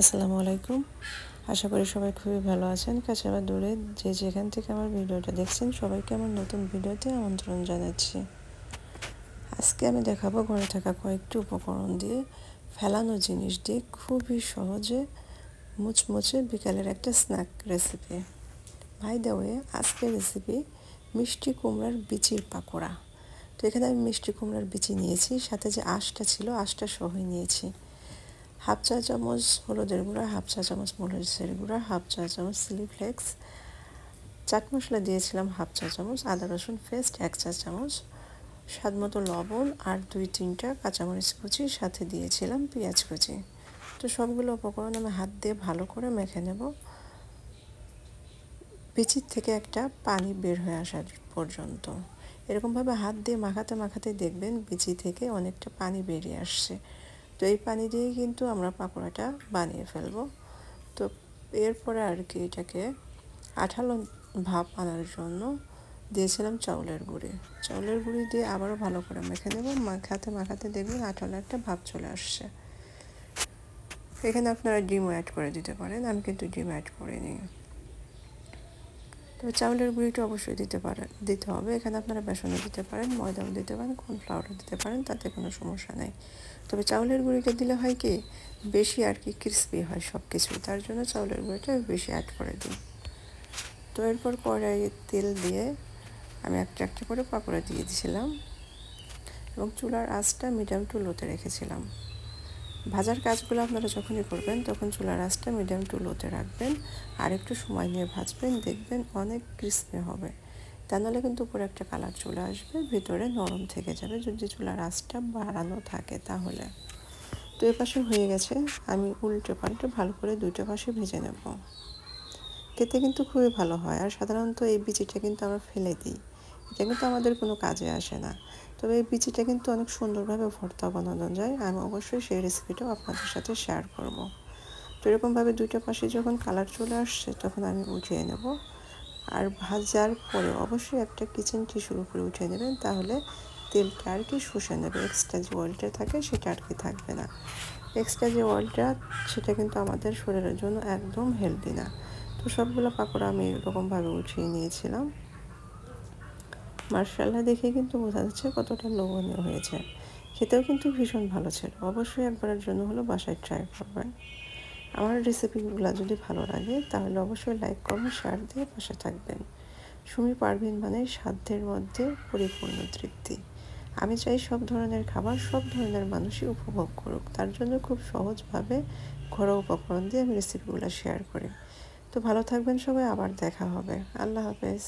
আসসালামু আলাইকুম। আশা করি সবাই খুবই ভালো আছেন। কাছে বা দূরে যে যেখান থেকে আমার ভিডিওটা দেখছেন সবাইকে আমার নতুন ভিডিওতে আমন্ত্রণ জানাচ্ছি। আজকে আমি দেখাবো ঘরে থাকা কয়েকটি উপকরণ দিয়ে ফেলানো জিনিস দিয়ে খুবই সহজে মুচমুচে বিকালের একটা snack recipe. By the way, আজকের রেসিপি মিষ্টি কুমড়ার বিচির পাকোড়া। তো এখানে আমি মিষ্টি কুমড়ার বিচি নিয়েছি, সাথে যে আঁশটা ছিল আঁশটা সহই নিয়েছি। হাফ চা চামচ হলুদের গুঁড়া, হাফ চা চামচ মরিচের গুঁড়া, হাফ চা চামচ চিলি ফ্লেক্স, চাট মশলা দিয়েছিলাম হাফ চা চামচ, আদা রসুন পেস্ট 1 চা চামচ, স্বাদ মতো লবণ আর 2-3টা কাঁচামরিচ কুচি, সাথে দিয়েছিলাম পেঁয়াজ কুচি। তো সবগুলো উপকরণ আমি হাত দিয়ে ভালো করে মেখে নেব বিচির থেকে একটা পানি বের হয়ে আসার পর্যন্ত। এরকমভাবে হাত দিয়ে মাখাতে মাখাতে দেখবেন বিচি থেকে অনেকটা পানি বেরিয়ে আসছে। তো এই পানি দিয়ে কিন্তু আমরা পাকোড়াটা বানিয়ে ফেলবো। তো এরপরে আর কি এটাকে আঠালো ভাব আনার জন্য দিয়েছিলাম চাউলের গুঁড়ি দিয়ে আবারও ভালো করে মেখে নেব। মাখাতে মাখাতে দেখবেন আঠালো একটা ভাব চলে আসছে। এখানে আপনারা ডিমও অ্যাড করে দিতে পারেন, আমি কিন্তু ডিম অ্যাড করিনি। তবে চাউলের গুঁড়িটা অবশ্যই দিতে হবে। এখানে আপনারা বেসনও দিতে পারেন, ময়দাও দিতে পারেন, কর্নফ্লাওয়ারও দিতে পারেন, তাতে কোনো সমস্যা নেই। তবে চাউলের গুঁড়িটা দিলে হয় কি বেশি আর কি ক্রিস্পি হয় সব কিছু, তার জন্য চাউলের গুঁড়িটা বেশি অ্যাড করে দিই। তো এরপর কড়াইয়ে তেল দিয়ে আমি একটা একটা করে পাকোড়া দিয়ে দিয়েছিলাম এবং চুলার আঁচটা মিডিয়াম টু লোতে রেখেছিলাম। ভাজার কাজগুলো আপনারা যখনই করবেন তখন চুলার আঁচটা মিডিয়াম টু লোতে রাখবেন আর একটু সময় নিয়ে ভাজবেন, দেখবেন অনেক ক্রিস্পি হবে। তা নাহলে কিন্তু উপরে একটা কালার চলে আসবে, ভিতরে নরম থেকে যাবে যদি চুলার আঁচটা বাড়ানো থাকে তাহলে। তো এ পাশে হয়ে গেছে, আমি উল্টে পাল্টে ভালো করে দুইটা পাশে ভেজে নেব। খেতে কিন্তু খুবই ভালো হয়। আর সাধারণত এই বিচিটা কিন্তু আমরা ফেলে দিই, এটা কিন্তু আমাদের কোনো কাজে আসে না। তবে এই বিচিটা কিন্তু অনেক সুন্দরভাবে ভর্তা বানানো যায়। আমি অবশ্যই সেই রেসিপিটাও আপনাদের সাথে শেয়ার করব। তো এরকমভাবে দুইটা পাশে যখন কালার চলে আসছে তখন আমি উঠিয়ে নেব। আর ভাজার পরে অবশ্যই একটা কিচেন টিস্যুর উপরে উঠিয়ে নেবেন, তাহলে তেলটা আর কি শুষে নেবে। এক্সট্রা যে অয়েলটা থাকে সেটা আর কি থাকবে না। এক্সট্রা যে অয়েলটা সেটা কিন্তু আমাদের শরীরের জন্য একদম হেলদি না। তো সবগুলো পাকোড়া আমি এরকমভাবে উঠিয়ে নিয়েছিলাম। মাশাআল্লাহ, দেখে কিন্তু বোঝা যাচ্ছে কতটা লোভনীয় হয়েছে। খেতেও কিন্তু ভীষণ ভালো ছিল। অবশ্যই একবারের জন্য হলো বাসায় ট্রাই করবেন। আমার রেসিপিগুলো যদি ভালো লাগে তাহলে অবশ্যই লাইক কমেন্ট শেয়ার দিয়ে পাশে থাকবেন। সুমি পারভিন মানে সাধ্যের মধ্যে পরিপূর্ণ তৃপ্তি। আমি চাই সব ধরনের খাবার সব ধরনের মানুষই উপভোগ করুক, তার জন্য খুব সহজভাবে ঘরোয়া উপকরণ দিয়ে আমি রেসিপিগুলো শেয়ার করি। তো ভালো থাকবেন সবাই, আবার দেখা হবে। আল্লাহ হাফেজ।